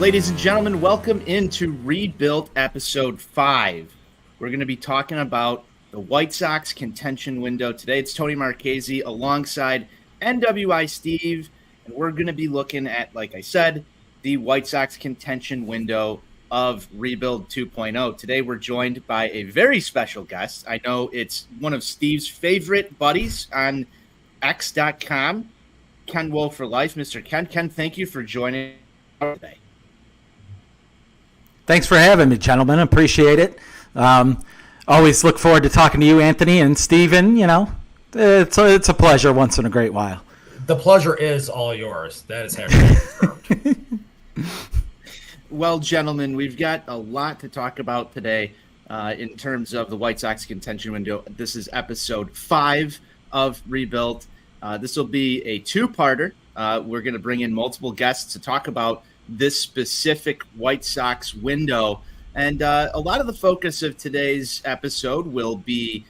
ladies and gentlemen, welcome into Rebuilt Episode 5. We're going to be talking about the White Sox contention window. Today it's Tony Marchese alongside NWI Steve, and we're going to be looking at, like I said, the White Sox contention window of Rebuild 2.0. Today we're joined by a very special guest. I know it's one of Steve's favorite buddies on X.com, KenWo for life, Mr. Ken. Ken, thank you for joining us today. Thanks for having me, gentlemen. Appreciate it. Always look forward to talking to you, Anthony, and Steven. You know, it's a pleasure once in a great while. The pleasure is all yours. That is confirmed. Well, gentlemen, we've got a lot to talk about today in terms of the White Sox contention window. This is episode 5 of Rebuilt. This will be a two-parter. We're going to bring in multiple guests to talk about this specific White Sox window. And a lot of the focus of today's episode will be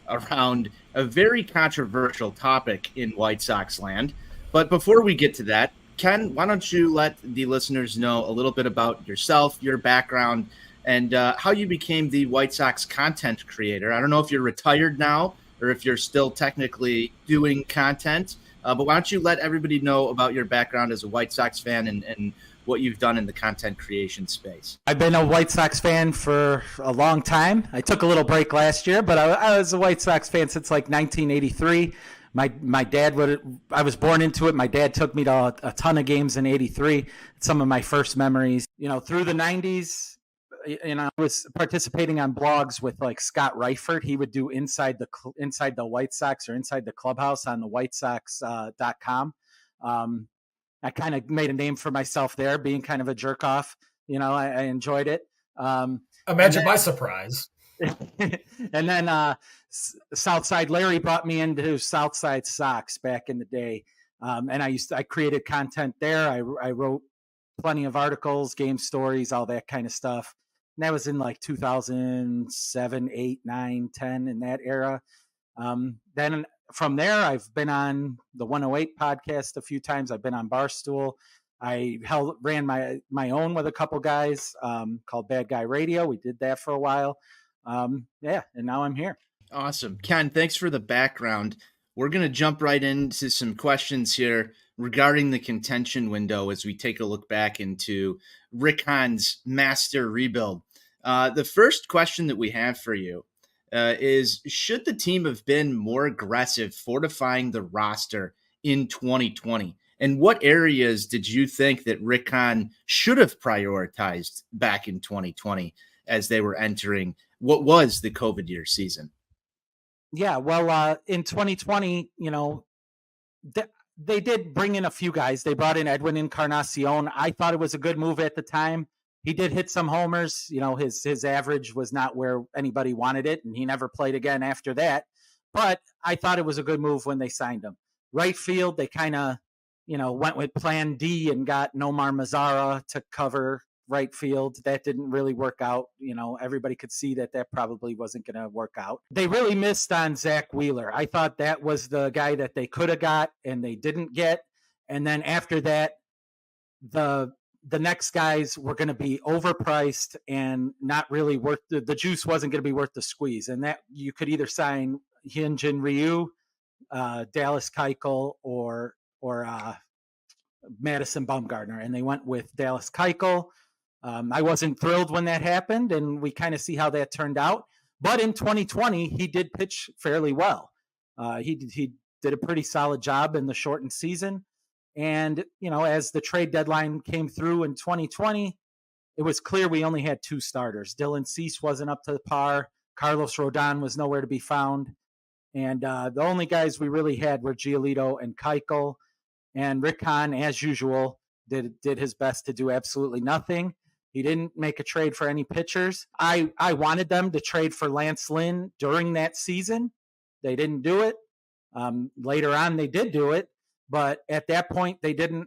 around a very controversial topic in White Sox land. But before we get to that, Ken, why don't you let the listeners know a little bit about yourself, your background, and how you became the White Sox content creator. I don't know if you're retired now or if you're still technically doing content, but why don't you let everybody know about your background as a White Sox fan and what you've done in the content creation space. I've been a White Sox fan for a long time. I took a little break last year, but I was a White Sox fan since like 1983. My dad I was born into it. My dad took me to a ton of games in '83. Some of my first memories, you know, through the '90s. You know, I was participating on blogs with like Scott Reifert. He would do inside the White Sox or inside the clubhouse on the whitesox.com. I kind of made a name for myself there, being kind of a jerk off. You know, I enjoyed it. Imagine my surprise. And then Southside Larry brought me into Southside Sox back in the day. And I created content there. I wrote plenty of articles, game stories, all that kind of stuff. And that was in like 2007, 8, 9, 10 in that era. Then from there, I've been on the 108 podcast a few times. I've been on Barstool. I ran my own with a couple guys called Bad Guy Radio. We did that for a while. And now I'm here. Awesome. Ken, thanks for the background. We're going to jump right into some questions here regarding the contention window as we take a look back into Rick Hahn's master rebuild. The first question that we have for you is, should the team have been more aggressive fortifying the roster in 2020? And what areas did you think that Rick Hahn should have prioritized back in 2020 as they were entering what was the COVID year season? Yeah, well, in 2020, you know, they did bring in a few guys. They brought in Edwin Encarnacion. I thought it was a good move at the time. He did hit some homers. You know, his average was not where anybody wanted it, and he never played again after that. But I thought it was a good move when they signed him. Right field, they kind of, you know, went with Plan D and got Nomar Mazara to cover right field. That didn't really work out. You know, everybody could see that probably wasn't going to work out. They really missed on Zach Wheeler. I thought that was the guy that they could have got and they didn't get. And then after that, the next guys were going to be overpriced and not really worth the juice wasn't going to be worth the squeeze. And that you could either sign Hyun-Jin Ryu, Dallas Keuchel, or Madison Bumgarner. And they went with Dallas Keuchel. I wasn't thrilled when that happened, and we kind of see how that turned out. But in 2020, he did pitch fairly well. He did a pretty solid job in the shortened season. And, you know, as the trade deadline came through in 2020, it was clear we only had 2 starters. Dylan Cease wasn't up to par. Carlos Rodon was nowhere to be found. And the only guys we really had were Giolito and Keuchel. And Rick Hahn, as usual, did his best to do absolutely nothing. He didn't make a trade for any pitchers. I wanted them to trade for Lance Lynn during that season. They didn't do it. Later on, they did do it. But at that point, they didn't.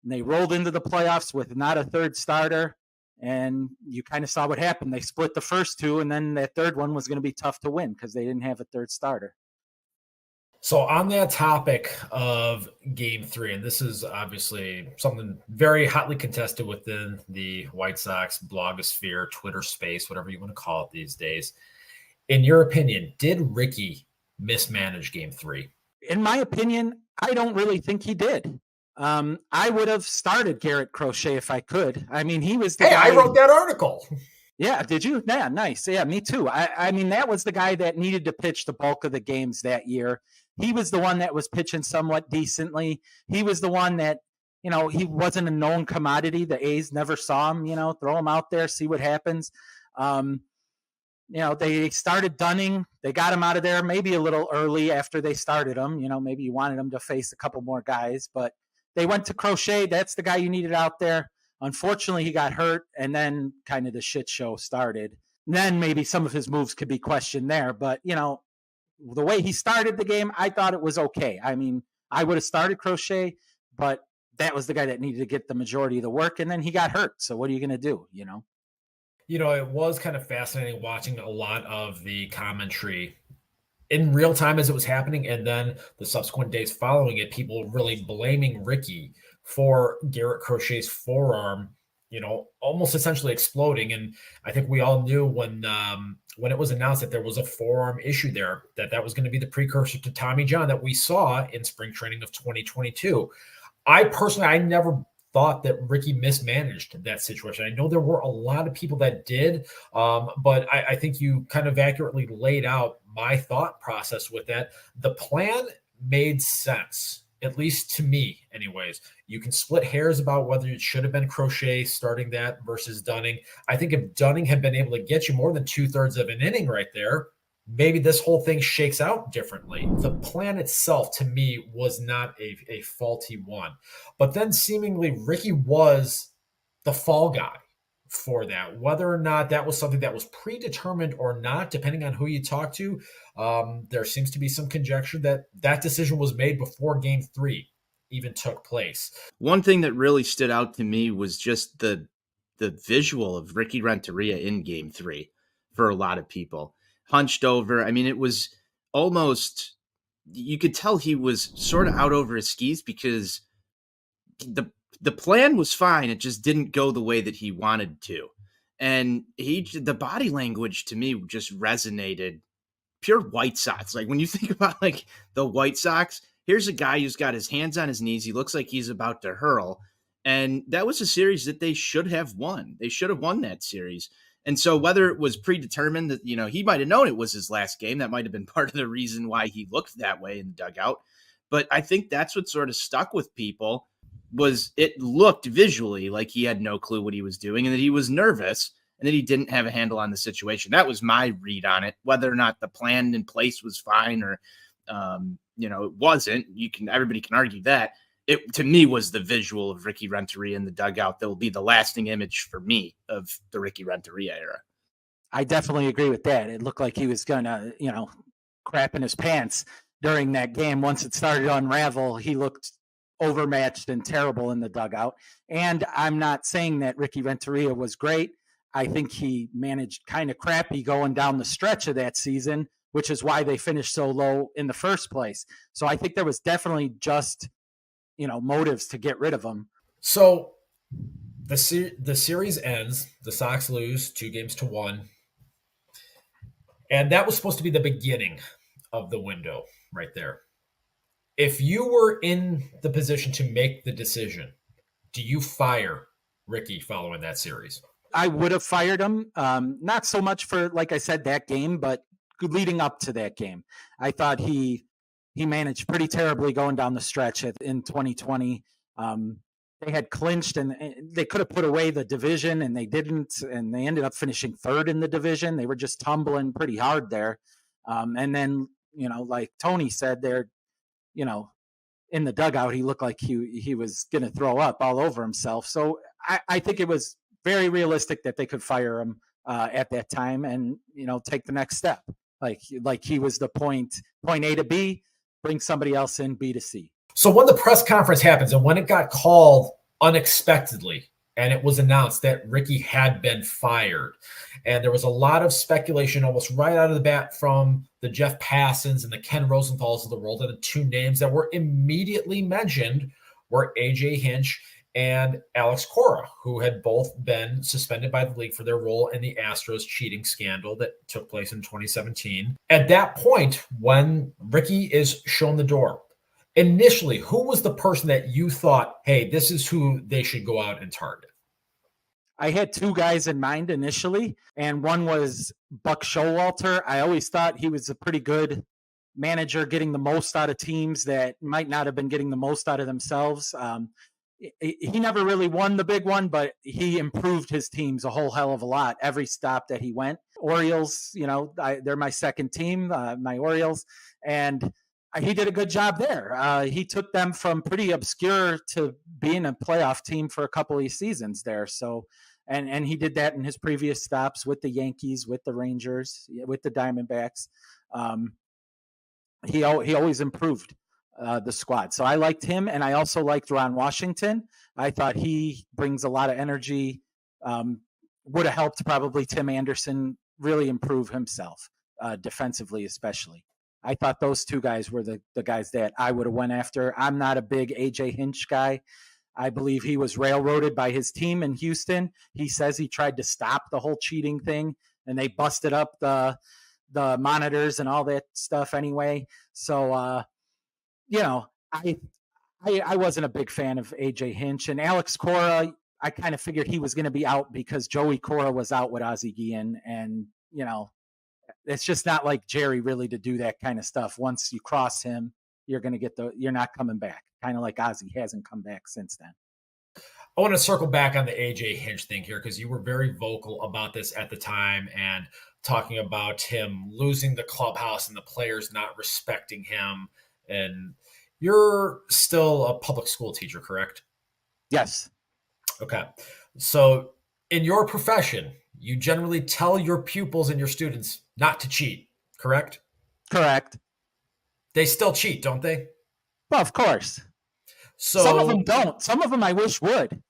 And they rolled into the playoffs with not a third starter. And you kind of saw what happened. They split the first 2, and then that third one was going to be tough to win because they didn't have a third starter. So on that topic of game 3, and this is obviously something very hotly contested within the White Sox blogosphere, Twitter space, whatever you want to call it these days. In your opinion, did Ricky mismanage game 3? In my opinion, I don't really think he did. I would have started Garrett Crochet if I could. I mean, he was the guy. I wrote that article. Yeah, did you? Yeah, nice. Yeah, me too. I mean, that was the guy that needed to pitch the bulk of the games that year. He was the one that was pitching somewhat decently. He was the one that, he wasn't a known commodity. The A's never saw him, throw him out there, see what happens. They started Dunning. They got him out of there maybe a little early after they started him. Maybe you wanted him to face a couple more guys, but they went to Crochet. That's the guy you needed out there. Unfortunately, he got hurt, and then kind of the shit show started. And then maybe some of his moves could be questioned there. But, the way he started the game, I thought it was okay. I mean, I would have started Crochet, but that was the guy that needed to get the majority of the work, and then he got hurt. So what are you going to do, It was kind of fascinating watching a lot of the commentary in real time as it was happening, and then the subsequent days following it, people really blaming Ricky for Garrett Crochet's forearm, almost essentially exploding. And I think we all knew when it was announced that there was a forearm issue there, that was going to be the precursor to Tommy John that we saw in spring training of 2022. I never thought that Ricky mismanaged that situation. I know there were a lot of people that did, but I think you kind of accurately laid out my thought process with that. The plan made sense, at least to me anyways. You can split hairs about whether it should have been Crochet starting that versus Dunning. I think if Dunning had been able to get you more than 2/3 of an inning right there, maybe this whole thing shakes out differently. The plan itself, to me, was not a faulty one. But then seemingly Ricky was the fall guy for that. Whether or not that was something that was predetermined or not, depending on who you talk to, there seems to be some conjecture that decision was made before game 3 even took place. One thing that really stood out to me was just the visual of Ricky Renteria in game 3 for a lot of people. Hunched over. I mean, it was almost, you could tell he was sort of out over his skis because the plan was fine. It just didn't go the way that he wanted to. And the body language to me just resonated pure White Sox. Like when you think about like the White Sox, here's a guy who's got his hands on his knees. He looks like he's about to hurl. And that was a series that they should have won. They should have won that series. And so whether it was predetermined that, he might have known it was his last game, that might have been part of the reason why he looked that way in the dugout. But I think that's what sort of stuck with people was it looked visually like he had no clue what he was doing and that he was nervous and that he didn't have a handle on the situation. That was my read on it. Whether or not the plan in place was fine or, it wasn't, everybody can argue that. It, to me, was the visual of Ricky Renteria in the dugout that will be the lasting image for me of the Ricky Renteria era. I definitely agree with that. It looked like he was going to, crap in his pants during that game. Once it started to unravel, he looked overmatched and terrible in the dugout. And I'm not saying that Ricky Renteria was great. I think he managed kind of crappy going down the stretch of that season, which is why they finished so low in the first place. So I think there was definitely just motives to get rid of him. So the series ends. The Sox lose 2-1. And that was supposed to be the beginning of the window right there. If you were in the position to make the decision, do you fire Ricky following that series? I would have fired him. Not so much for, like I said, that game, but leading up to that game. I thought he managed pretty terribly going down the stretch in 2020. They had clinched and they could have put away the division and they didn't. And they ended up finishing third in the division. They were just tumbling pretty hard there. And then, like Tony said, they're, in the dugout, he looked like he was going to throw up all over himself. So I think it was very realistic that they could fire him at that time and, take the next step. Like he was the point A to B, bring somebody else in, B to C. So when the press conference happens and when it got called unexpectedly and it was announced that Ricky had been fired. And there was a lot of speculation almost right out of the bat from the Jeff Passons and the Ken Rosenthal's of the world. And the two names that were immediately mentioned were AJ Hinch and Alex Cora, who had both been suspended by the league for their role in the Astros cheating scandal that took place in 2017. At that point, when Ricky is shown the door, initially, who was the person that you thought, hey, this is who they should go out and target? I had two guys in mind initially, and one was Buck Showalter. I always thought he was a pretty good manager, getting the most out of teams that might not have been getting the most out of themselves. He never really won the big one, but he improved his teams a whole hell of a lot every stop that he went. Orioles, they're my second team, my Orioles, and he did a good job there. He took them from pretty obscure to being a playoff team for a couple of seasons there. So, and he did that in his previous stops with the Yankees, with the Rangers, with the Diamondbacks. He always improved the squad. So I liked him, and I also liked Ron Washington. I thought he brings a lot of energy. Would have helped probably Tim Anderson really improve himself defensively, especially. I thought those two guys were the guys that I would have went after. I'm not a big AJ Hinch guy. I believe he was railroaded by his team in Houston. He says he tried to stop the whole cheating thing, and they busted up the monitors and all that stuff anyway. So, I wasn't a big fan of AJ Hinch. And Alex Cora, I kind of figured he was going to be out because Joey Cora was out with Ozzie Guillen, and it's just not like Jerry really to do that kind of stuff. Once you cross him, you're not coming back. Kind of like Ozzie hasn't come back since then. I want to circle back on the AJ Hinch thing here, because you were very vocal about this at the time and talking about him losing the clubhouse and the players not respecting him. And you're still a public school teacher, correct? Yes. Okay. So in your profession, you generally tell your pupils and your students not to cheat, correct? Correct. They still cheat, don't they? Well, of course. So some of them don't. Some of them I wish would.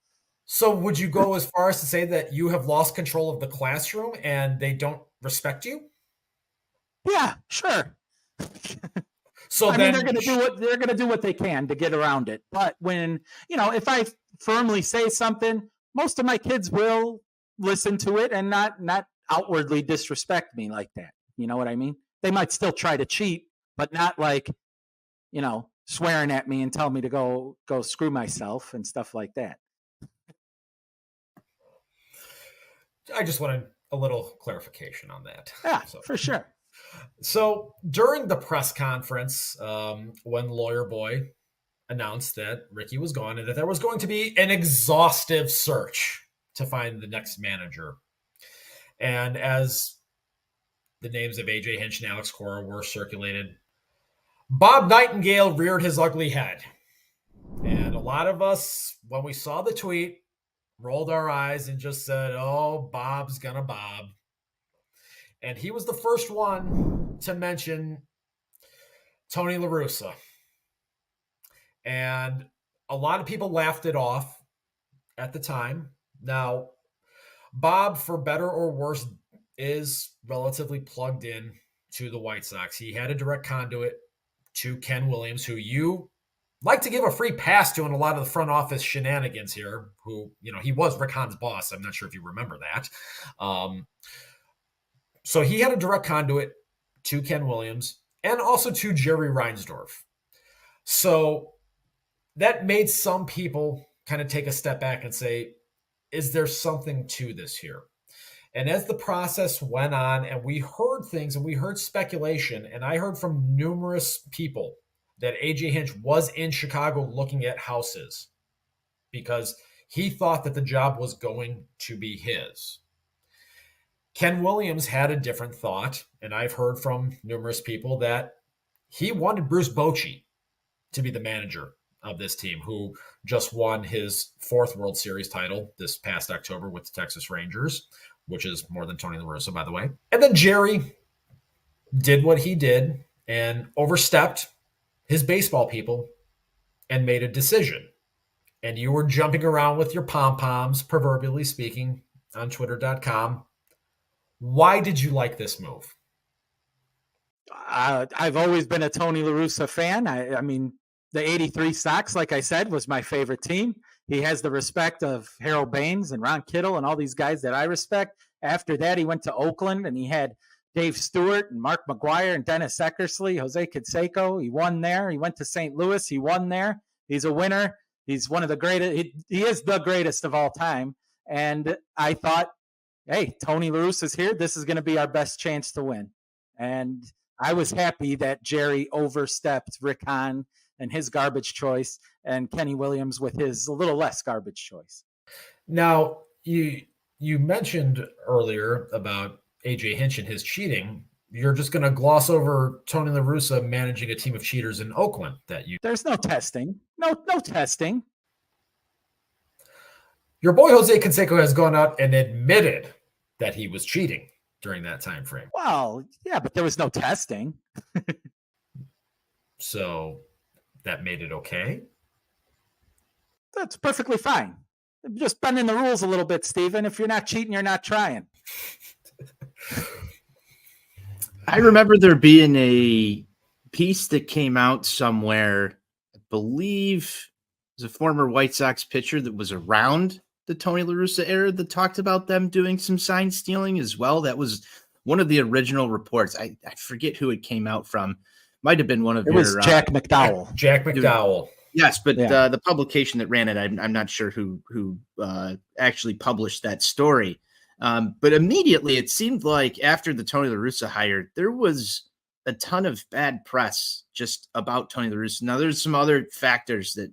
So would you go as far as to say that you have lost control of the classroom and they don't respect you? Yeah, sure. So they're going to do what they can to get around it. But when, if I firmly say something, most of my kids will listen to it and not outwardly disrespect me like that. You know what I mean? They might still try to cheat, but not like, swearing at me and telling me to go screw myself and stuff like that. I just wanted a little clarification on that. Yeah, for sure. So during the press conference, when Lawyer Boy announced that Ricky was gone and that there was going to be an exhaustive search to find the next manager, and as the names of AJ Hinch and Alex Cora were circulated, Bob Nightingale reared his ugly head. And a lot of us, when we saw the tweet, rolled our eyes and just said, oh, Bob's gonna Bob. And he was the first one to mention Tony La Russa. And a lot of people laughed it off at the time. Now, Bob, for better or worse, is relatively plugged in to the White Sox. He had a direct conduit to Ken Williams, who you like to give a free pass to in a lot of the front office shenanigans here, who, he was Rick Hahn's boss. I'm not sure if you remember that. So he had a direct conduit to Ken Williams and also to Jerry Reinsdorf. So that made some people kind of take a step back and say, is there something to this here? And as the process went on and we heard things and we heard speculation, and I heard from numerous people that AJ Hinch was in Chicago looking at houses because he thought that the job was going to be his. Ken Williams had a different thought, and I've heard from numerous people that he wanted Bruce Bochy to be the manager of this team, who just won his 4th World Series title this past October with the Texas Rangers, which is more than Tony La Russa, by the way. And then Jerry did what he did and overstepped his baseball people and made a decision. and you were jumping around with your pom-poms, proverbially speaking, on twitter.com. Why did you like this move? I've always been a Tony La Russa fan. I mean, the 83 Sox, like I said, was my favorite team. He has the respect of Harold Baines and Ron Kittle and all these guys that I respect. After that, he went to Oakland and he had Dave Stewart and Mark McGuire and Dennis Eckersley, Jose Canseco. He won there. He went to St. Louis. He won there. He's a winner. He's one of the greatest. He is the greatest of all time. And I thought, hey, Tony La Russa's here. This is going to be our best chance to win. And I was happy that Jerry overstepped Rick Hahn and his garbage choice and Kenny Williams with his a little less garbage choice. Now, you mentioned earlier about AJ Hinch and his cheating. You're just going to gloss over Tony La Russa managing a team of cheaters in Oakland that you. There's no testing. No testing. Your boy Jose Canseco has gone out and admitted that he was cheating during that time frame. Well, yeah, but there was no testing. So that made it okay. That's perfectly fine. Just bending the rules a little bit, Steven. If you're not cheating, you're not trying. I remember there being a piece that came out somewhere, I believe it was a former White Sox pitcher that was around the Tony La Russa era that talked about them doing some sign stealing as well. That was one of the original reports. I forget who it came out from. Might have been one of it was Jack McDowell. Jack McDowell. Yes, but the publication that ran it, I'm not sure who actually published that story. But immediately it seemed like after the Tony La Russa hire, there was a ton of bad press just about Tony La Russa. Now, there's some other factors that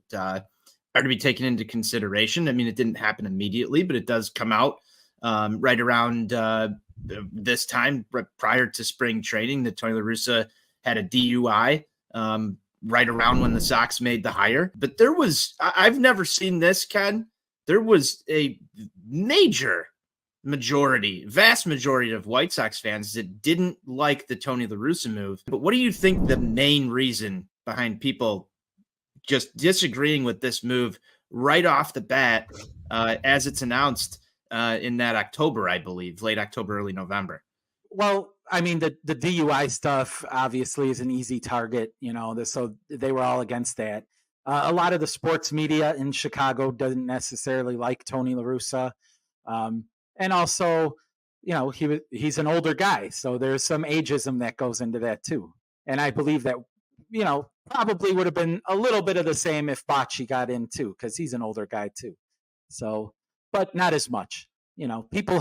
are to be taken into consideration. I mean, it didn't happen immediately, but it does come out right around this time, prior to spring training, that Tony La Russa had a DUI right around when the Sox made the hire. But there was, I've never seen this, Ken. There was a vast majority of White Sox fans that didn't like the Tony La Russa move. But what do you think the main reason behind people just disagreeing with this move right off the bat as it's announced in that October, I believe, late October, early November? Well, I mean, the DUI stuff obviously is an easy target, so they were all against that. A lot of the sports media in Chicago doesn't necessarily like Tony La Russa. And also, he's an older guy, so there's some ageism that goes into that too. And I believe that, probably would have been a little bit of the same if Bocce got in too, because he's an older guy too. So, but not as much. People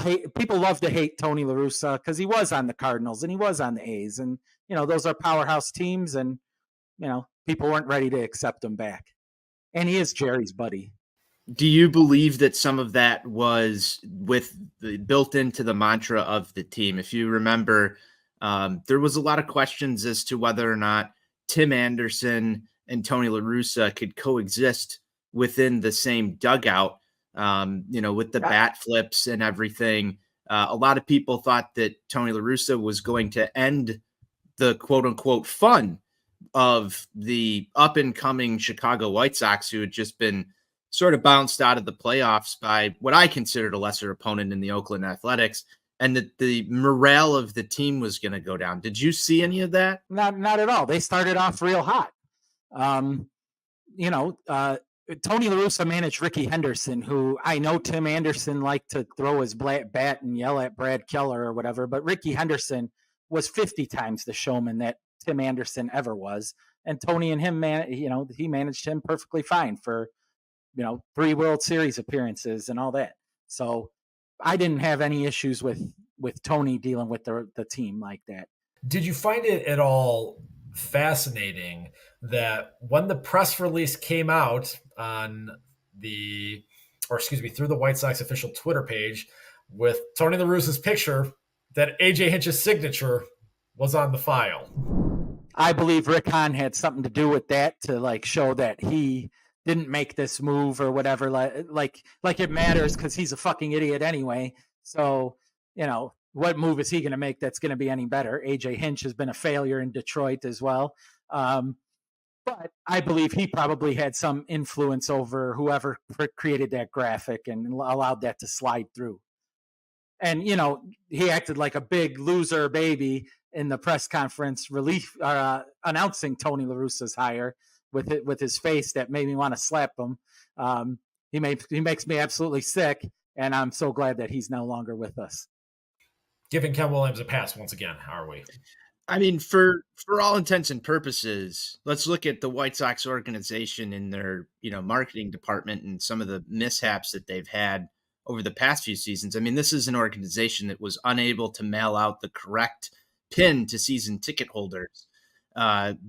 love to hate Tony La Russa because he was on the Cardinals and he was on the A's, and those are powerhouse teams, and people weren't ready to accept him back. And he is Jerry's buddy. Do you believe that some of that was built into the mantra of the team? If you remember, there was a lot of questions as to whether or not Tim Anderson and Tony La Russa could coexist within the same dugout, with the bat flips and everything. A lot of people thought that Tony La Russa was going to end the quote unquote fun of the up and coming Chicago White Sox, who had just been sort of bounced out of the playoffs by what I considered a lesser opponent in the Oakland Athletics, and that the morale of the team was going to go down. Did you see any of that? Not at all. They started off real hot. Tony La Russa managed Ricky Henderson, who I know Tim Anderson liked to throw his bat and yell at Brad Keller or whatever, but Ricky Henderson was 50 times the showman that Tim Anderson ever was. And Tony and him, he managed him perfectly fine for 3 World Series appearances and all that. So I didn't have any issues with Tony dealing with the team like that. Did you find it at all fascinating that when the press release came out through the White Sox official Twitter page with Tony La Russa's picture, that AJ Hinch's signature was on the file? I believe Rick Hahn had something to do with that to show that he didn't make this move or whatever, like it matters because he's a fucking idiot anyway. So, what move is he going to make that's going to be any better? AJ Hinch has been a failure in Detroit as well. But I believe he probably had some influence over whoever created that graphic and allowed that to slide through. And he acted like a big loser baby in the press conference announcing Tony La Russa's hire with his face that made me want to slap him. He makes me absolutely sick, and I'm so glad that he's no longer with us. Giving Ken Williams a pass once again, are we? I mean, for all intents and purposes, let's look at the White Sox organization in their marketing department and some of the mishaps that they've had over the past few seasons. I mean, this is an organization that was unable to mail out the correct pin to season ticket holders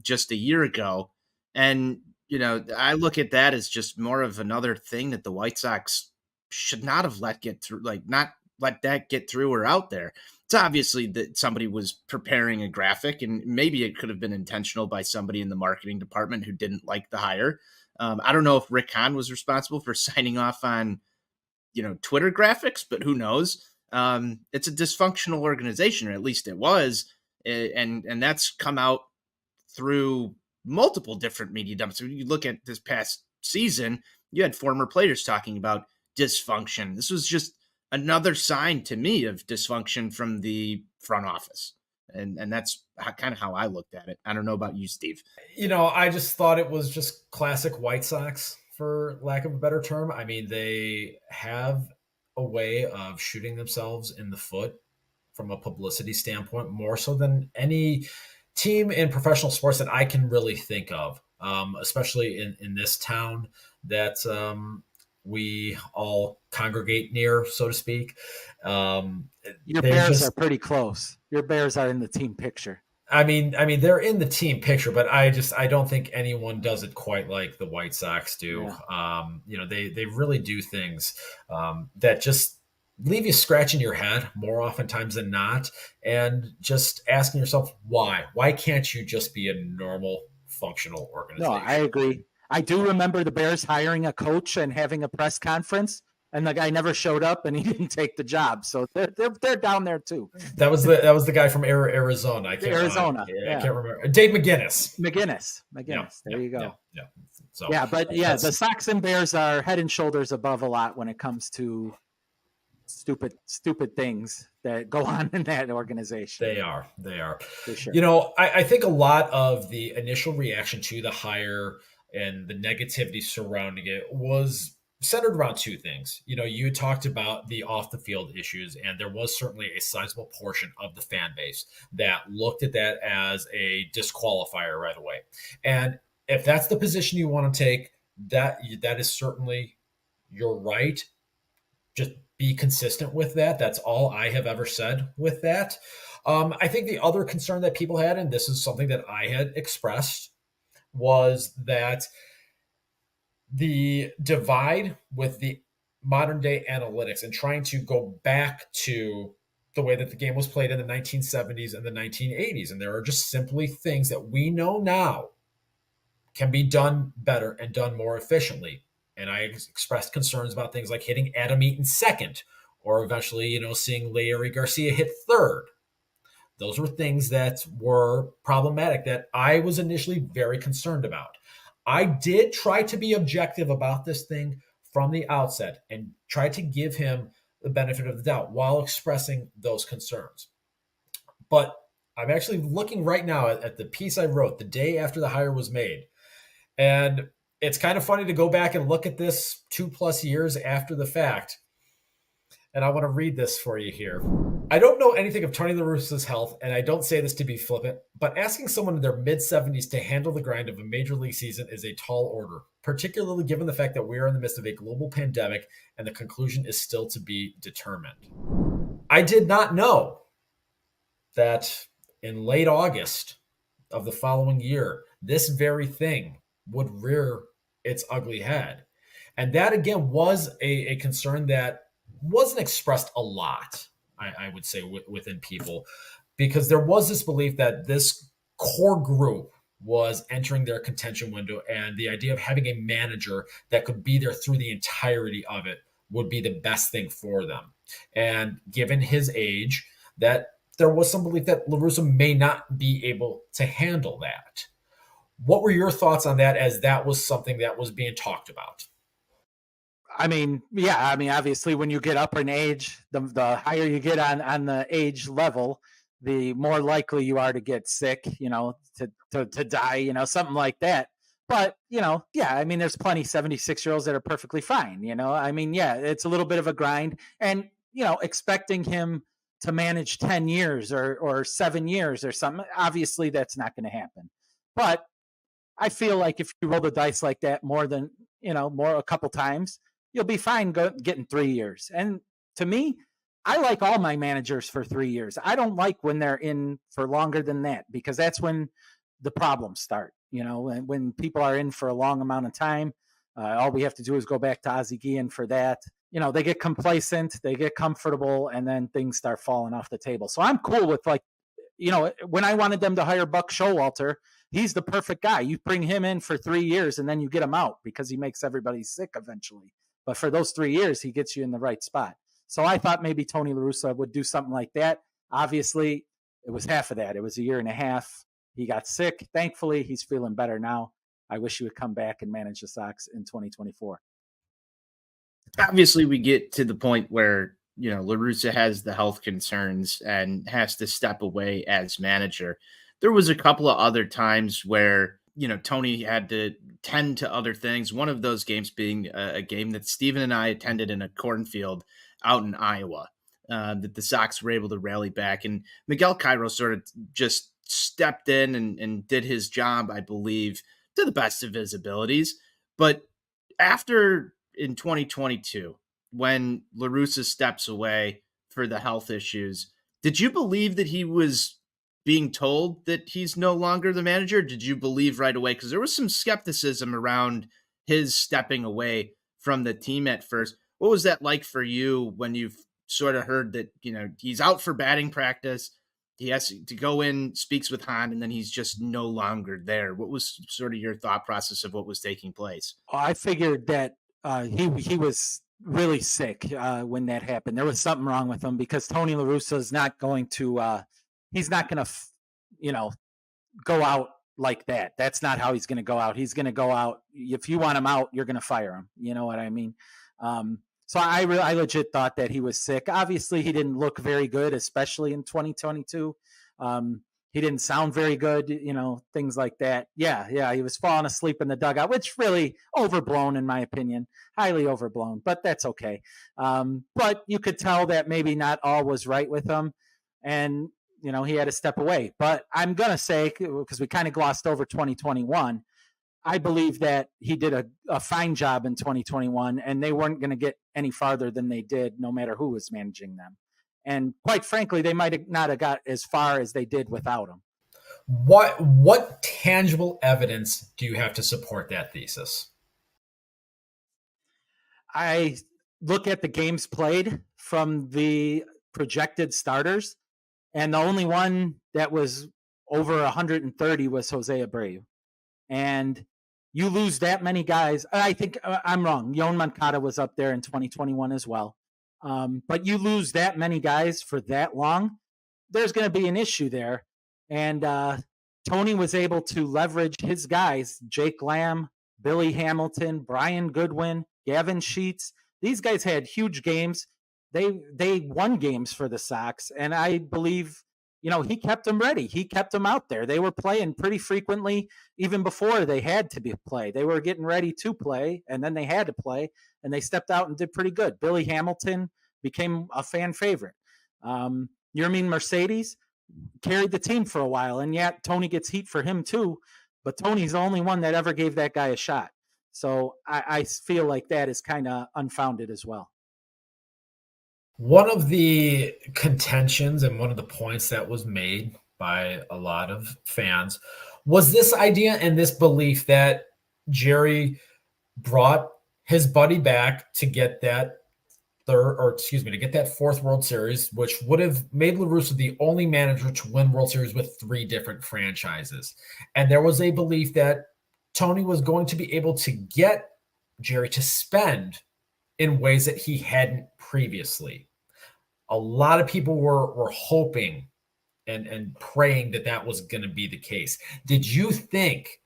just a year ago, and I look at that as just more of another thing that the White Sox should not have let get through, like not let that get through or out there. It's obviously that somebody was preparing a graphic, and maybe it could have been intentional by somebody in the marketing department who didn't like the hire. I don't know if Rick Hahn was responsible for signing off on, Twitter graphics, but who knows? It's a dysfunctional organization, or at least it was, and that's come out through multiple different media dumps. So you look at this past season, you had former players talking about dysfunction. This was just another sign to me of dysfunction from the front office. And that's kind of how I looked at it. I don't know about you, Steve. I just thought it was just classic White Sox, for lack of a better term. I mean, they have a way of shooting themselves in the foot from a publicity standpoint, more so than any team in professional sports that I can really think of, especially in this town that we all congregate near, so to speak. Your Bears are pretty close. Your Bears are in the team picture. I mean, they're in the team picture, but I don't think anyone does it quite like the White Sox do. Yeah. They really do things that just leave you scratching your head more oftentimes than not, and just asking yourself why. Why can't you just be a normal, functional organization? No, I agree. I do remember the Bears hiring a coach and having a press conference, and the guy never showed up, and he didn't take the job. So they're down there too. That was the guy from Arizona. I can't remember. Dave McGinnis. McGinnis. There you go. Yeah. So the Sox and Bears are head and shoulders above a lot when it comes to stupid things that go on in that organization. They are. For sure. I think a lot of the initial reaction to the hire and the negativity surrounding it was centered around two things. You talked about the off the field issues, and there was certainly a sizable portion of the fan base that looked at that as a disqualifier right away. And if that's the position you want to take, that is certainly your right. Just be consistent with that. That's all I have ever said with that. I think the other concern that people had, and this is something that I had expressed, was that the divide with the modern day analytics and trying to go back to the way that the game was played in the 1970s and the 1980s. And there are just simply things that we know now can be done better and done more efficiently. And I expressed concerns about things like hitting Adam Eaton second, or eventually, seeing Larry Garcia hit third. Those were things that were problematic that I was initially very concerned about. I did try to be objective about this thing from the outset and try to give him the benefit of the doubt while expressing those concerns. But I'm actually looking right now at the piece I wrote the day after the hire was made. And it's kind of funny to go back and look at this 2+ years after the fact. And I want to read this for you here. I don't know anything of Tony La Russa's health, and I don't say this to be flippant, but asking someone in their mid-70s to handle the grind of a major league season is a tall order, particularly given the fact that we are in the midst of a global pandemic and the conclusion is still to be determined. I did not know that in late August of the following year, this very thing would rear its ugly head. And that, again, was a concern that wasn't expressed a lot, I would say, within people, because there was this belief that this core group was entering their contention window, and the idea of having a manager that could be there through the entirety of it would be the best thing for them. And given his age, that there was some belief that La Russa may not be able to handle that. What were your thoughts on that, as that was something that was being talked about? I mean, yeah, I mean, obviously, when you get up in age, the higher you get on the age level, the more likely you are to get sick, to die, something like that. But, yeah, I mean, there's plenty 76-year-olds that are perfectly fine, I mean, yeah, it's a little bit of a grind. And, expecting him to manage 10 years or 7 years or something, obviously that's not going to happen. But I feel like if you roll the dice like that more than, more a couple times, you'll be fine getting 3 years. And to me, I like all my managers for 3 years. I don't like when they're in for longer than that, because that's when the problems start. When people are in for a long amount of time, all we have to do is go back to Ozzie Guillen for that. They get complacent, they get comfortable, and then things start falling off the table. So I'm cool with, like, when I wanted them to hire Buck Showalter, he's the perfect guy. You bring him in for 3 years and then you get him out because he makes everybody sick eventually. But for those 3 years, he gets you in the right spot. So I thought maybe Tony La Russa would do something like that. Obviously, it was half of that. It was a year and a half. He got sick. Thankfully, he's feeling better now. I wish he would come back and manage the Sox in 2024. Obviously, we get to the point where, La Russa has the health concerns and has to step away as manager. There was a couple of other times where, Tony had to tend to other things. One of those games being a game that Steven and I attended in a cornfield out in Iowa, that the Sox were able to rally back. And Miguel Cairo sort of just stepped in and did his job, I believe, to the best of his abilities. But after, in 2022, when La Russa steps away for the health issues, did you believe that he was being told that he's no longer the manager? Did you believe right away? Because there was some skepticism around his stepping away from the team at first. What was that like for you when you've sort of heard that, he's out for batting practice, he has to go in, speaks with Han, and then he's just no longer there? What was sort of your thought process of what was taking place? I figured that he was really sick when that happened. There was something wrong with him, because Tony La Russa is not going to he's not going to go out like that. That's not how he's going to go out. He's going to go out. If you want him out, you're going to fire him. You know what I mean? So I legit thought that he was sick. Obviously, he didn't look very good, especially in 2022. He didn't sound very good, things like that. Yeah, he was falling asleep in the dugout, which really overblown in my opinion, highly overblown, but that's okay. But you could tell that maybe not all was right with him, and he had to step away. But I'm going to say, because we kind of glossed over 2021, I believe that he did a fine job in 2021, and they weren't going to get any farther than they did, no matter who was managing them. And quite frankly, they might not have got as far as they did without him. What tangible evidence do you have to support that thesis? I look at the games played from the projected starters, and the only one that was over 130 was Jose Abreu. And you lose that many guys. I think I'm wrong. Yoan Moncada was up there in 2021 as well. But you lose that many guys for that long, there's going to be an issue there. And Tony was able to leverage his guys, Jake Lamb, Billy Hamilton, Brian Goodwin, Gavin Sheets. These guys had huge games. They won games for the Sox, and I believe he kept them ready. He kept them out there. They were playing pretty frequently, even before they had to play. They were getting ready to play, and then they had to play, and they stepped out and did pretty good. Billy Hamilton became a fan favorite. Yermin Mercedes carried the team for a while, and yet Tony gets heat for him too, but Tony's the only one that ever gave that guy a shot. So I feel like that is kind of unfounded as well. One of the contentions and one of the points that was made by a lot of fans was this idea and this belief that Jerry brought his buddy back to get that to get that fourth World Series, which would have made La Russa the only manager to win World Series with 3 different franchises. And there was a belief that Tony was going to be able to get Jerry to spend in ways that he hadn't previously. A lot of people were hoping and praying that was going to be the case. Did you think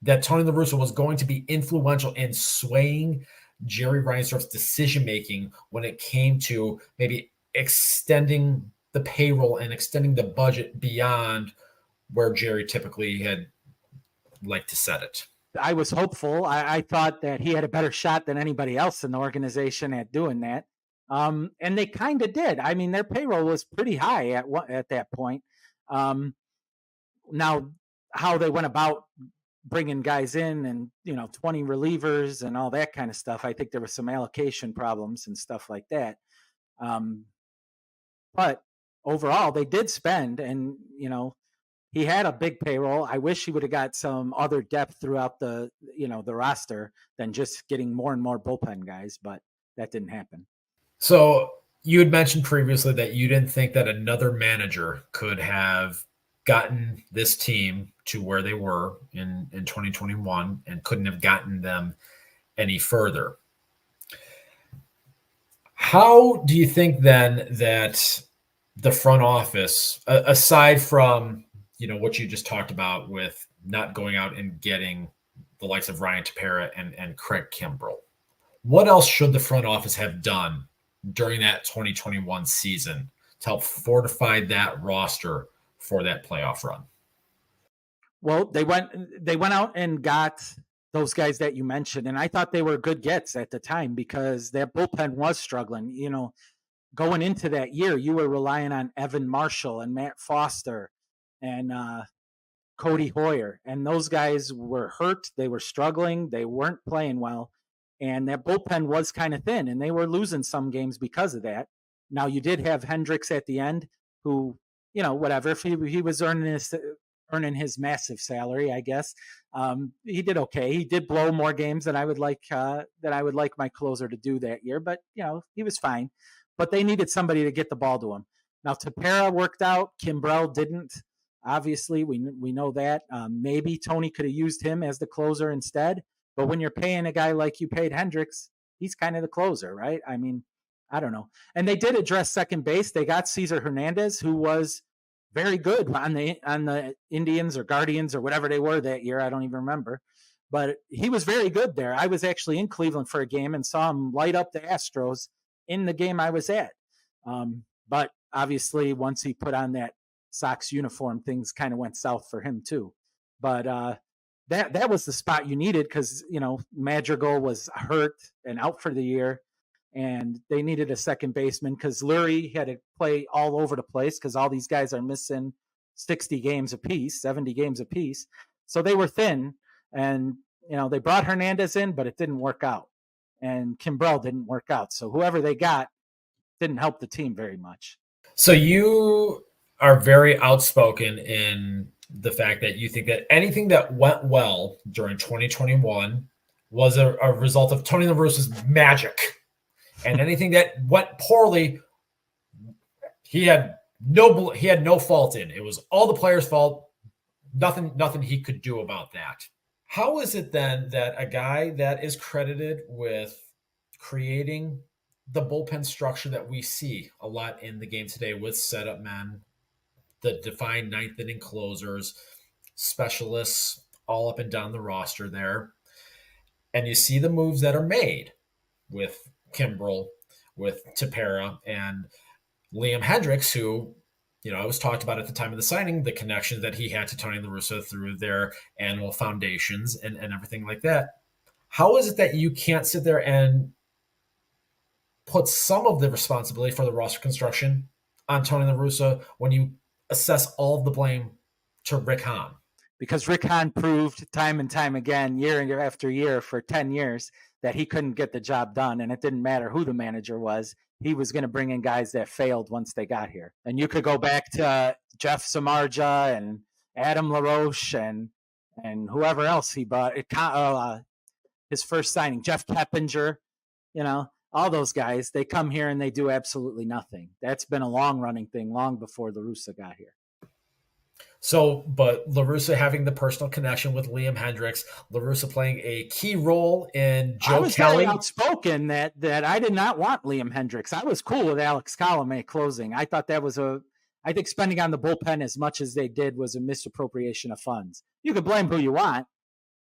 that Tony La Russa was going to be influential in swaying Jerry Reinsdorf's decision-making when it came to maybe extending the payroll and extending the budget beyond where Jerry typically had liked to set it. I was hopeful. I thought that he had a better shot than anybody else in the organization at doing that. And they kind of did. I mean, their payroll was pretty high at that point. Now, how they went about bringing guys in and 20 relievers and all that kind of stuff, I think there were some allocation problems and stuff like that. But overall, they did spend, and he had a big payroll. I wish he would have got some other depth throughout the roster than just getting more and more bullpen guys, but that didn't happen. So you had mentioned previously that you didn't think that another manager could have gotten this team to where they were in 2021 and couldn't have gotten them any further. How do you think then that the front office, aside from what you just talked about with not going out and getting the likes of Ryan Tepera and Craig Kimbrell, what else should the front office have done during that 2021 season to help fortify that roster for that playoff run? Well, they went out and got those guys that you mentioned, and I thought they were good gets at the time because that bullpen was struggling. Going into that year, you were relying on Evan Marshall and Matt Foster and Cody Hoyer, and those guys were hurt. They were struggling. They weren't playing well, and that bullpen was kind of thin, and they were losing some games because of that. Now, you did have Hendricks at the end, who, whatever, if he was earning his massive salary, I guess. He did okay. He did blow more games than I would like my closer to do that year, but he was fine. But they needed somebody to get the ball to him. Now, Tepera worked out. Kimbrell didn't. Obviously, we know that. Maybe Tony could have used him as the closer instead. But when you're paying a guy like you paid Hendricks, he's kind of the closer, right? I mean, I don't know. And they did address second base. They got Cesar Hernandez, who was very good on the Indians or Guardians or whatever they were that year. I don't even remember. But he was very good there. I was actually in Cleveland for a game and saw him light up the Astros in the game I was at. But obviously, once he put on that Sox uniform, things kind of went south for him too. But that was the spot you needed because, Madrigal was hurt and out for the year. And they needed a second baseman because Lurie had to play all over the place because all these guys are missing 60 games apiece, 70 games apiece. So they were thin. And, they brought Hernandez in, but it didn't work out. And Kimbrell didn't work out. So whoever they got didn't help the team very much. So you are very outspoken in the fact that you think that anything that went well during 2021 was a result of Tony La Russa's magic. And anything that went poorly, he had no fault in. It was all the players' fault. Nothing he could do about that. How is it then that a guy that is credited with creating the bullpen structure that we see a lot in the game today with setup men, the defined ninth inning closers, specialists all up and down the roster there, and you see the moves that are made with Kimbrell, with Tepera, and Liam Hendricks, who, it was talked about at the time of the signing, the connection that he had to Tony La Russa through their annual foundations and everything like that. How is it that you can't sit there and put some of the responsibility for the roster construction on Tony La Russa when you assess all of the blame to Rick Hahn? Because Rick Hahn proved time and time again, year after year for 10 years, that he couldn't get the job done. And it didn't matter who the manager was. He was going to bring in guys that failed once they got here. And you could go back to Jeff Samardzija and Adam LaRoche and whoever else he brought. His first signing, Jeff Keppinger, all those guys, they come here and they do absolutely nothing. That's been a long-running thing long before La Russa got here. So, but La Russa having the personal connection with Liam Hendricks, La Russa playing a key role in Joe Kelly. I was very outspoken that I did not want Liam Hendricks. I was cool with Alex Colomé closing. I thought that was I think spending on the bullpen as much as they did was a misappropriation of funds. You could blame who you want,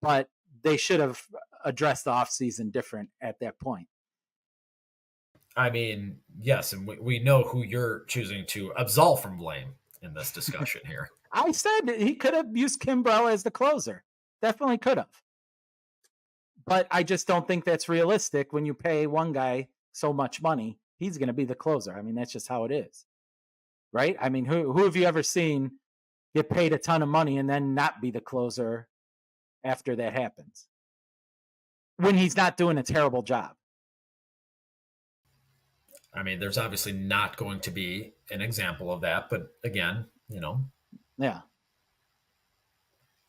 but they should have addressed the offseason different at that point. I mean, yes, and we know who you're choosing to absolve from blame in this discussion here. I said he could have used Kimbrel as the closer. Definitely could have. But I just don't think that's realistic when you pay one guy so much money. He's going to be the closer. I mean, that's just how it is. Right? I mean, who have you ever seen get paid a ton of money and then not be the closer after that happens? When he's not doing a terrible job. I mean, there's obviously not going to be an example of that, but again, Yeah.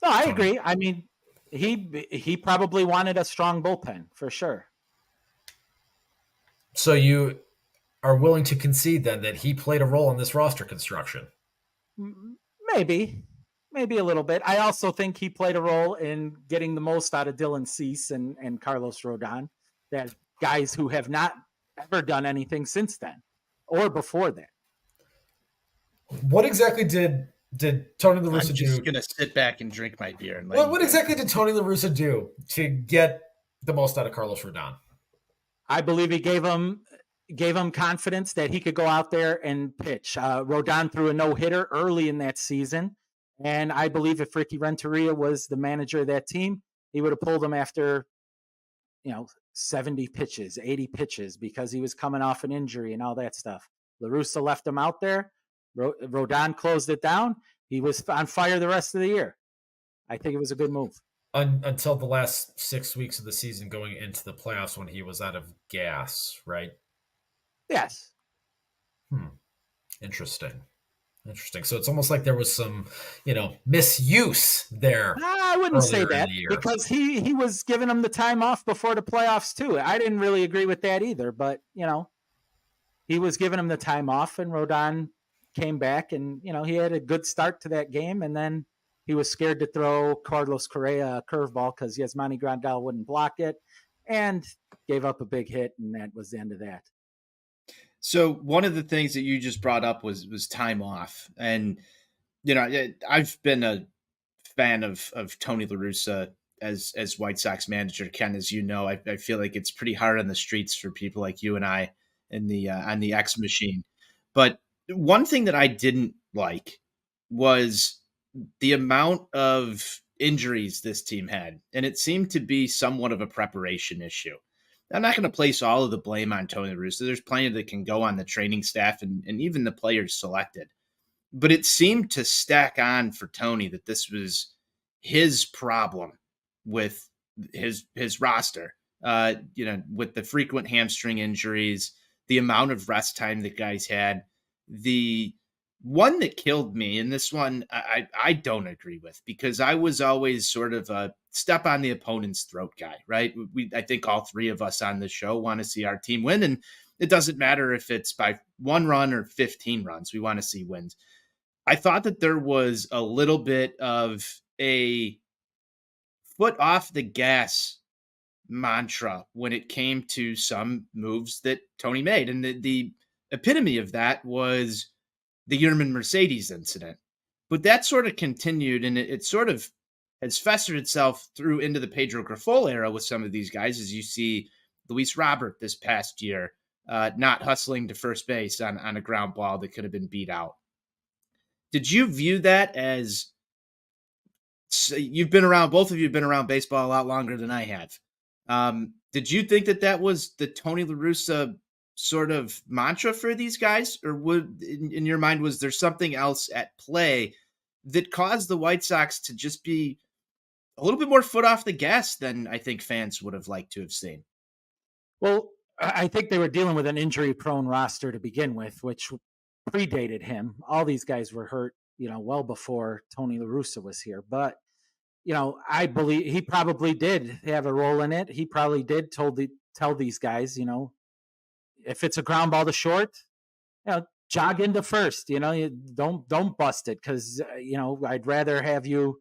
No, I agree. I mean, he probably wanted a strong bullpen for sure. So you are willing to concede then that he played a role in this roster construction? Maybe a little bit. I also think he played a role in getting the most out of Dylan Cease and Carlos Rodon, that guys who have not ever done anything since then or before that. What exactly did Tony La Russa do? I'm just going to sit back and drink my beer. And what exactly did Tony La Russa do to get the most out of Carlos Rodon? I believe he gave him confidence that he could go out there and pitch. Rodon threw a no-hitter early in that season, and I believe if Ricky Renteria was the manager of that team, he would have pulled him after 70 pitches, 80 pitches, because he was coming off an injury and all that stuff. La Russa left him out there. Rodon closed it down. He was on fire the rest of the year. I think it was a good move. Until the last 6 weeks of the season going into the playoffs when he was out of gas, right? Yes. Interesting. So it's almost like there was some, misuse there. I wouldn't say that, because he was giving him the time off before the playoffs too. I didn't really agree with that either, but he was giving him the time off, and Rodon came back, and he had a good start to that game, and then he was scared to throw Carlos Correa a curveball because Yasmani Grandal wouldn't block it, and gave up a big hit, and that was the end of that. So one of the things that you just brought up was time off. And, I've been a fan of Tony La Russa as White Sox manager. Ken, as you know, I feel like it's pretty hard on the streets for people like you and I in the on the X machine. But one thing that I didn't like was the amount of injuries this team had. And it seemed to be somewhat of a preparation issue. I'm not going to place all of the blame on Tony La Russa. There's plenty that can go on the training staff and even the players selected. But it seemed to stack on for Tony that this was his problem with his roster. With the frequent hamstring injuries, the amount of rest time that guys had. The one that killed me, and this one I don't agree with, because I was always sort of a step on the opponent's throat guy, right? I think all three of us on the show want to see our team win, and it doesn't matter if it's by 1 run or 15 runs. We want to see wins. I thought that there was a little bit of a foot off the gas mantra when it came to some moves that Tony made. And the epitome of that was the Yerman Mercedes incident. But that sort of continued, and it sort of has festered itself through into the Pedro Grifol era with some of these guys, as you see Luis Robert this past year not hustling to first base on a ground ball that could have been beat out. Did you view that as, both of you have been around baseball a lot longer than I have. Did you think that was the Tony La Russa sort of mantra for these guys, or in your mind, was there something else at play that caused the White Sox to just be a little bit more foot off the gas than I think fans would have liked to have seen? Well, I think they were dealing with an injury-prone roster to begin with, which predated him. All these guys were hurt, well before Tony La Russa was here. But, I believe he probably did have a role in it. He probably did tell these guys, if it's a ground ball to short, jog into first. You don't bust it, because I'd rather have you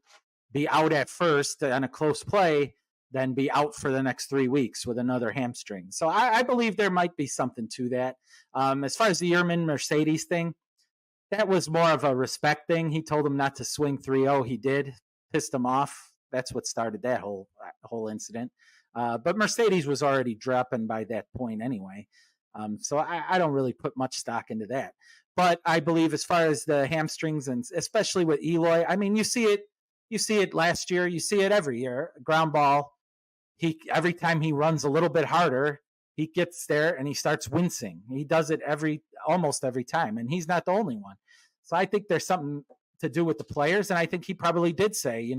be out at first on a close play than be out for the next 3 weeks with another hamstring. So I believe there might be something to that. As far as the Yerman Mercedes thing, that was more of a respect thing. He told him not to swing 3-0. He did, pissed him off. That's what started that whole incident. But Mercedes was already dropping by that point anyway. So I don't really put much stock into that. But I believe as far as the hamstrings, and especially with Eloy, I mean, you see it last year, you see it every year. Ground ball, every time he runs a little bit harder, he gets there and he starts wincing. He does it almost every time, and he's not the only one. So I think there's something to do with the players, and I think he probably did say,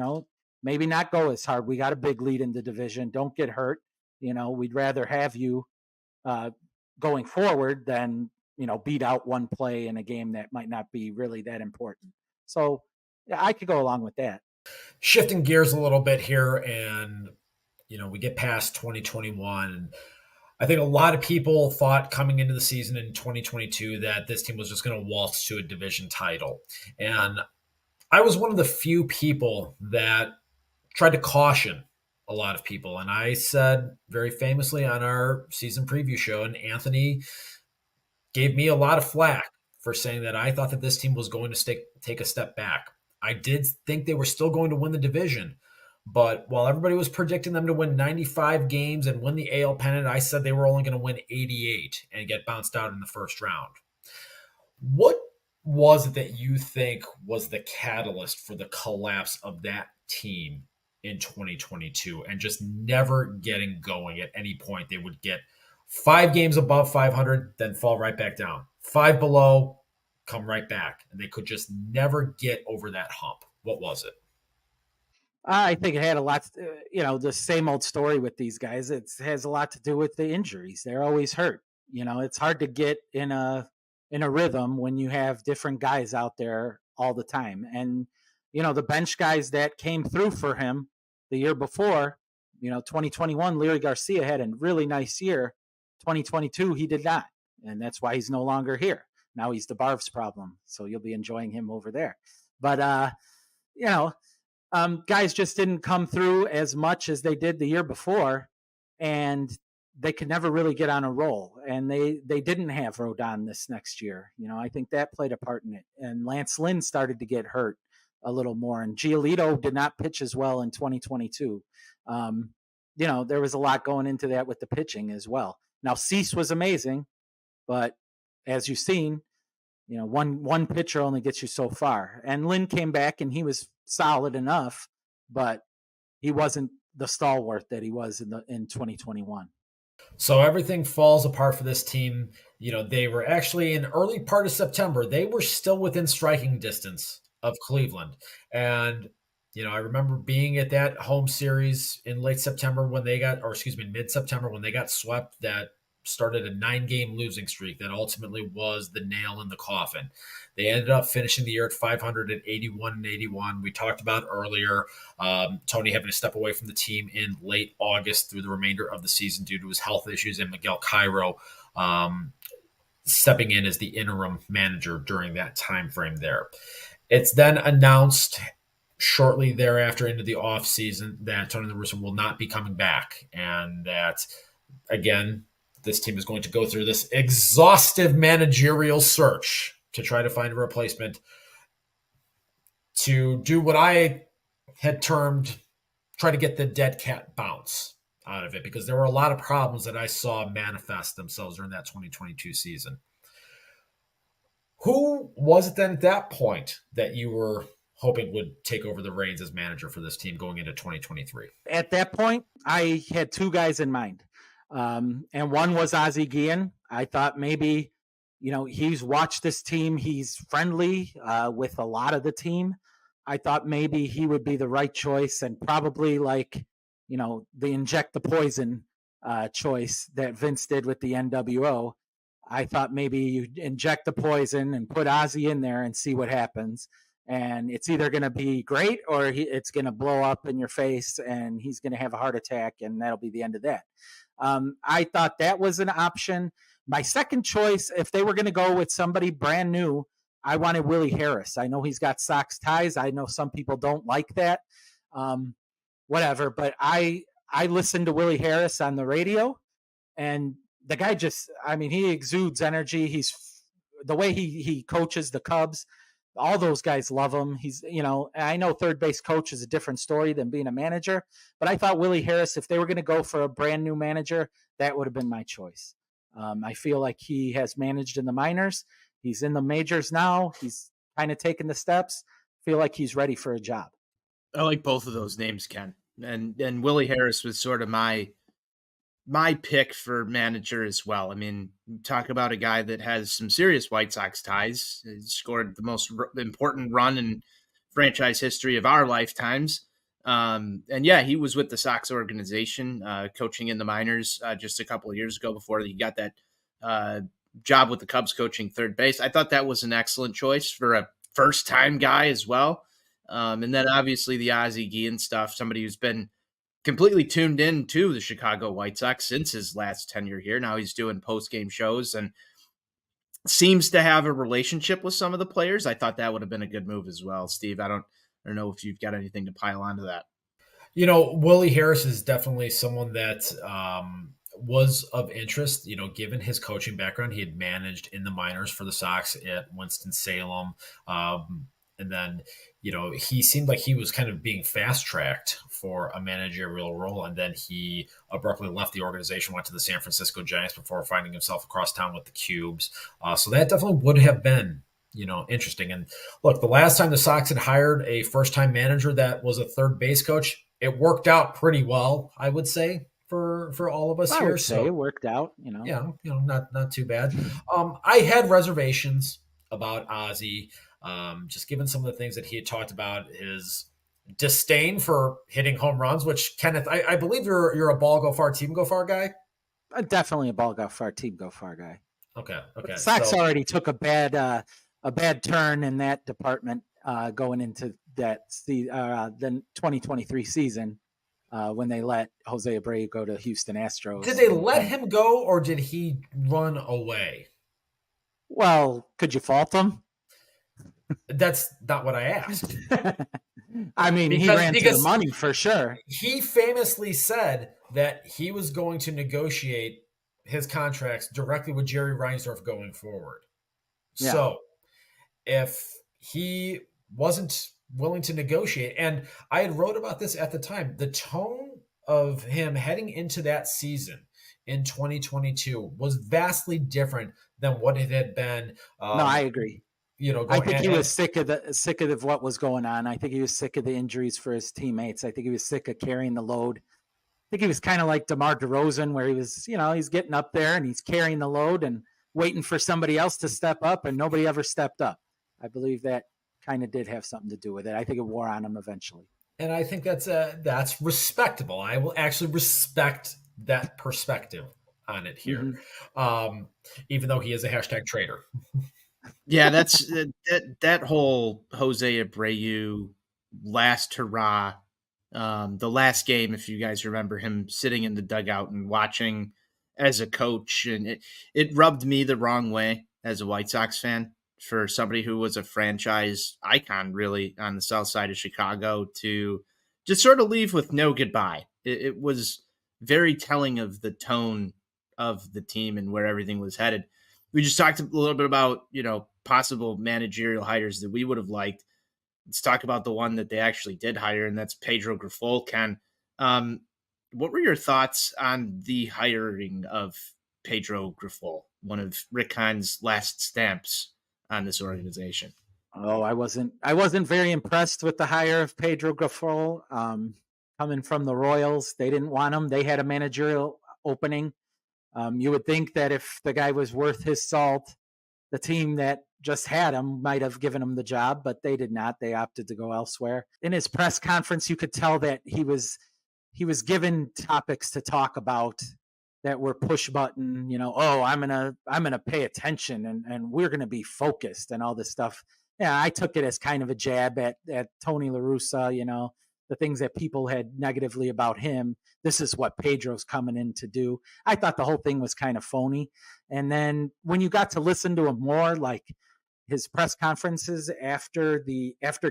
maybe not go as hard. We got a big lead in the division. Don't get hurt. We'd rather have you going forward than beat out one play in a game that might not be really that important. So yeah, I could go along with that. Shifting gears a little bit here, and we get past 2021. And I think a lot of people thought coming into the season in 2022 that this team was just going to waltz to a division title. And I was one of the few people that tried to caution a lot of people. And I said very famously on our season preview show, and Anthony gave me a lot of flack for saying that I thought that this team was going to take a step back. I did think they were still going to win the division. But while everybody was predicting them to win 95 games and win the AL pennant, I said they were only going to win 88 and get bounced out in the first round. What was it that you think was the catalyst for the collapse of that team in 2022 and just never getting going at any point? They would get 5 games above 500, then fall right back down. 5 below, come right back. And they could just never get over that hump. What was it? I think it had a lot, the same old story with these guys. It has a lot to do with the injuries. They're always hurt. It's hard to get in a rhythm when you have different guys out there all the time. And, the bench guys that came through for him the year before, 2021, Leary Garcia had a really nice year. 2022, he did not. And that's why he's no longer here. Now he's the Barves problem. So you'll be enjoying him over there. But, guys just didn't come through as much as they did the year before, and they could never really get on a roll. And they didn't have Rodon this next year. I think that played a part in it. And Lance Lynn started to get hurt a little more, and Giolito did not pitch as well in 2022. There was a lot going into that with the pitching as well. Now, Cease was amazing, but as you've seen, one pitcher only gets you so far. And Lynn came back and he was solid enough, but he wasn't the stalwart that he was in 2021. So everything falls apart for this team. They were actually in early part of September, they were still within striking distance of Cleveland. And, I remember being at that home series in mid-September when they got swept, that started a 9-game losing streak that ultimately was the nail in the coffin. They ended up finishing the year at 500 at 81-81. We talked about earlier, Tony having to step away from the team in late August through the remainder of the season due to his health issues, and Miguel Cairo stepping in as the interim manager during that time frame there. It's then announced shortly thereafter into the offseason that Tony La Russa will not be coming back, and that, again, this team is going to go through this exhaustive managerial search to try to find a replacement to do what I had termed try to get the dead cat bounce out of it, because there were a lot of problems that I saw manifest themselves during that 2022 season. Who was it then at that point that you were hoping would take over the reins as manager for this team going into 2023? At that point, I had 2 guys in mind. And one was Ozzie Guillen. I thought maybe, he's watched this team. He's friendly with a lot of the team. I thought maybe he would be the right choice, and probably the inject the poison choice that Vince did with the NWO. I thought maybe you inject the poison and put Ozzie in there and see what happens. And it's either going to be great or it's going to blow up in your face and he's going to have a heart attack, and that'll be the end of that. I thought that was an option. My second choice, if they were going to go with somebody brand new, I wanted Willie Harris. I know he's got Sox ties. I know some people don't like that. Whatever. But I listened to Willie Harris on the radio, and the guy he exudes energy. The way he coaches the Cubs. all those guys love him. He's, I know third base coach is a different story than being a manager, but I thought Willie Harris, if they were going to go for a brand new manager, that would have been my choice. I feel like he has managed in the minors. He's in the majors now. He's kind of taken the steps. Feel like he's ready for a job. I like both of those names, Ken. And Willie Harris was sort of my pick for manager as well. I mean, talk about a guy that has some serious White Sox ties. He scored the most important run in franchise history of our lifetimes. And yeah, he was with the Sox organization, coaching in the minors just a couple of years ago before he got that job with the Cubs coaching third base. I thought that was an excellent choice for a first-time guy as well. And then obviously the Ozzie Guillen stuff, somebody who's been completely tuned in to the Chicago White Sox since his last tenure here. Now he's doing post-game shows and seems to have a relationship with some of the players. I thought that would have been a good move as well. Steve, I don't know if you've got anything to pile onto that. Willie Harris is definitely someone that was of interest, given his coaching background. He had managed in the minors for the Sox at Winston-Salem. And then, he seemed like he was kind of being fast-tracked for a managerial role. And then he abruptly left the organization, went to the San Francisco Giants before finding himself across town with the Cubes. So that definitely would have been, interesting. And look, the last time the Sox had hired a first-time manager that was a third base coach, it worked out pretty well, I would say, for all of us here. I would say it worked out, Yeah, not too bad. I had reservations about Ozzie. Just given some of the things that he had talked about, his disdain for hitting home runs, which Kenneth, I believe you're a ball go far, team go far guy. Definitely a ball go far, team go far guy. Okay. Sox already took a bad turn in that department going into the 2023 season when they let Jose Abreu go to Houston Astros. Did they let him go or did he run away? Well, could you fault him? That's not what I asked. I mean, he ran to the money for sure. He famously said that he was going to negotiate his contracts directly with Jerry Reinsdorf going forward. Yeah. So if he wasn't willing to negotiate, and I had wrote about this at the time, the tone of him heading into that season in 2022 was vastly different than what it had been. No, I agree. I think he was sick of what was going on. I think he was sick of the injuries for his teammates. I think he was sick of carrying the load. I think he was kind of like DeMar DeRozan, where he was, he's getting up there and he's carrying the load and waiting for somebody else to step up, and nobody ever stepped up. I believe that kind of did have something to do with it. I think it wore on him eventually. And I think that's respectable. I will actually respect that perspective on it here, even though he is a hashtag traitor. Yeah, that's that whole Jose Abreu last hurrah, the last game, if you guys remember him sitting in the dugout and watching as a coach, and it rubbed me the wrong way as a White Sox fan for somebody who was a franchise icon really on the south side of Chicago to just sort of leave with no goodbye. It was very telling of the tone of the team and where everything was headed. We just talked a little bit about, possible managerial hires that we would have liked. Let's talk about the one that they actually did hire, and that's Pedro Grifol. Ken, what were your thoughts on the hiring of Pedro Grifol, one of Rick Hahn's last stamps on this organization? Oh, I wasn't very impressed with the hire of Pedro Grifol. Coming from the Royals, they didn't want him. They had a managerial opening. You would think that if the guy was worth his salt, the team that just had him might have given him the job, but they did not. They opted to go elsewhere. In his press conference, you could tell that he was given topics to talk about that were push button, I'm gonna pay attention and we're gonna be focused and all this stuff. Yeah, I took it as kind of a jab at Tony La Russa, the things that people had negatively about him. This is what Pedro's coming in to do. I thought the whole thing was kind of phony. And then when you got to listen to him more, like his press conferences after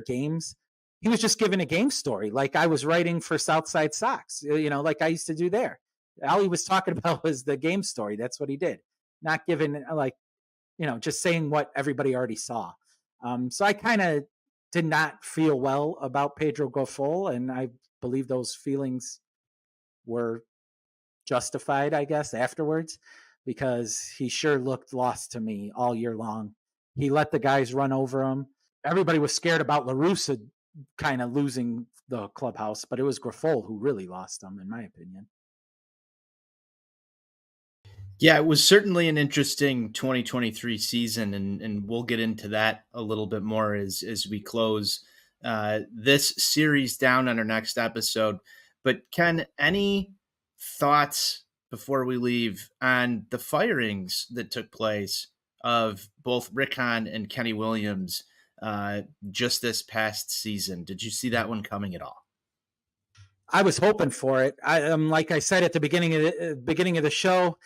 games, he was just giving a game story. Like I was writing for Southside Sox, like I used to do there. All he was talking about was the game story. That's what he did. Not giving just saying what everybody already saw. So I kind of did not feel well about Pedro Grifol, and I believe those feelings were justified, I guess, afterwards, because he sure looked lost to me all year long. He let the guys run over him. Everybody was scared about La Russa kind of losing the clubhouse, but it was Grifol who really lost him, in my opinion. Yeah, it was certainly an interesting 2023 season, and we'll get into that a little bit more as we close this series down on our next episode. But Ken, any thoughts before we leave on the firings that took place of both Rick Hahn and Kenny Williams just this past season? Did you see that one coming at all? I was hoping for it. Like I said at the beginning of the show,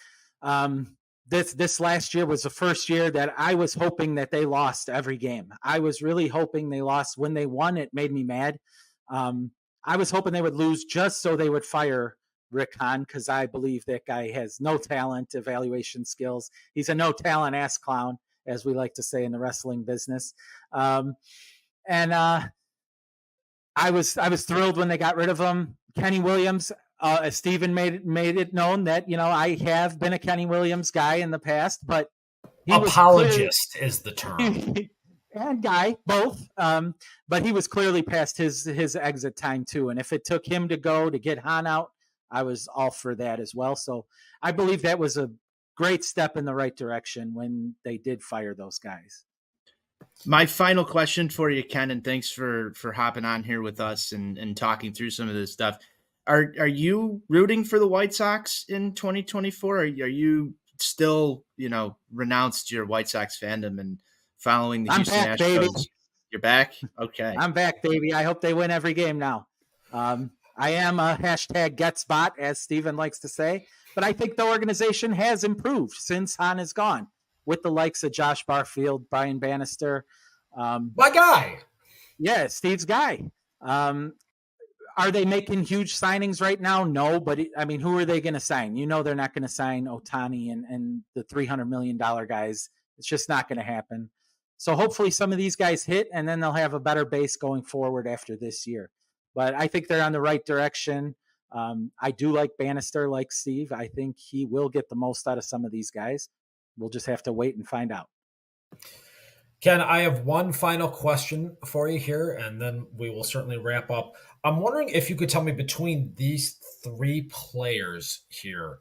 this last year was the first year that I was hoping that they lost every game. I was really hoping they lost. When they won, it made me mad. I was hoping they would lose just so they would fire Rick Hahn, because I believe that guy has no talent, evaluation skills. He's a no talent ass clown, as we like to say in the wrestling business. I was thrilled when they got rid of him. Kenny Williams, as Steven made it known that, I have been a Kenny Williams guy in the past, but apologist is the term. And guy, both. But he was clearly past his exit time too. And if it took him to go to get Hahn out, I was all for that as well. So I believe that was a great step in the right direction when they did fire those guys. My final question for you, Ken, and thanks for hopping on here with us and talking through some of this stuff. Are you rooting for the White Sox in 2024? Are you still, renounced your White Sox fandom and following the Houston Astros? Baby. You're back? Okay. I'm back, baby. I hope they win every game now. I am a #GetSpot, as Steven likes to say, but I think the organization has improved since Hahn is gone, with the likes of Josh Barfield, Brian Bannister. My guy. Yeah, Steve's guy. Are they making huge signings right now? No, but who are they going to sign? They're not going to sign Ohtani and the $300 million guys. It's just not going to happen. So hopefully some of these guys hit, and then they'll have a better base going forward after this year. But I think they're on the right direction. I do like Bannister, like Steve. I think he will get the most out of some of these guys. We'll just have to wait and find out. Ken, I have one final question for you here, and then we will certainly wrap up. I'm wondering if you could tell me, between these three players here,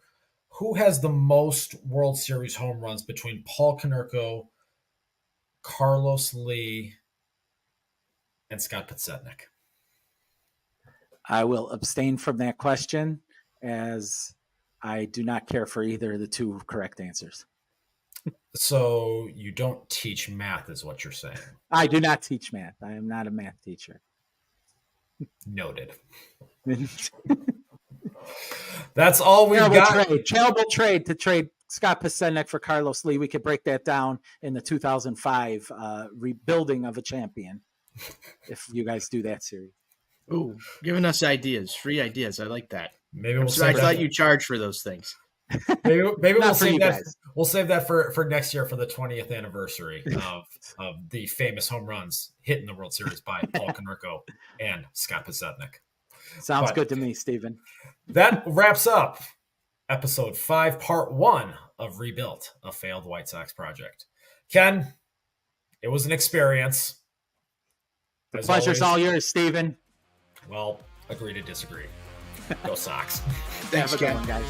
who has the most World Series home runs between Paul Konerko, Carlos Lee, and Scott Podsednik? I will abstain from that question, as I do not care for either of the two correct answers. So you don't teach math, is what you're saying? I do not teach math. I am not a math teacher. Noted. That's all we got. Terrible trade to trade Scott Podsednik for Carlos Lee. We could break that down in the 2005 rebuilding of a champion, if you guys do that series. Ooh, giving us ideas, free ideas. I like that. Maybe we'll I thought you charge for those things. Maybe we'll save that. We'll save that for next year, for the 20th anniversary of the famous home runs hit in the World Series by Paul Konerko and Scott Podsednik. Sounds good to me, Steven. That wraps up episode 5, part 1 of Rebuilt, a Failed White Sox Project. Ken, it was an experience. The pleasure's all yours, Steven. Well, agree to disagree. Go Sox. Thanks, Have a good one, guys.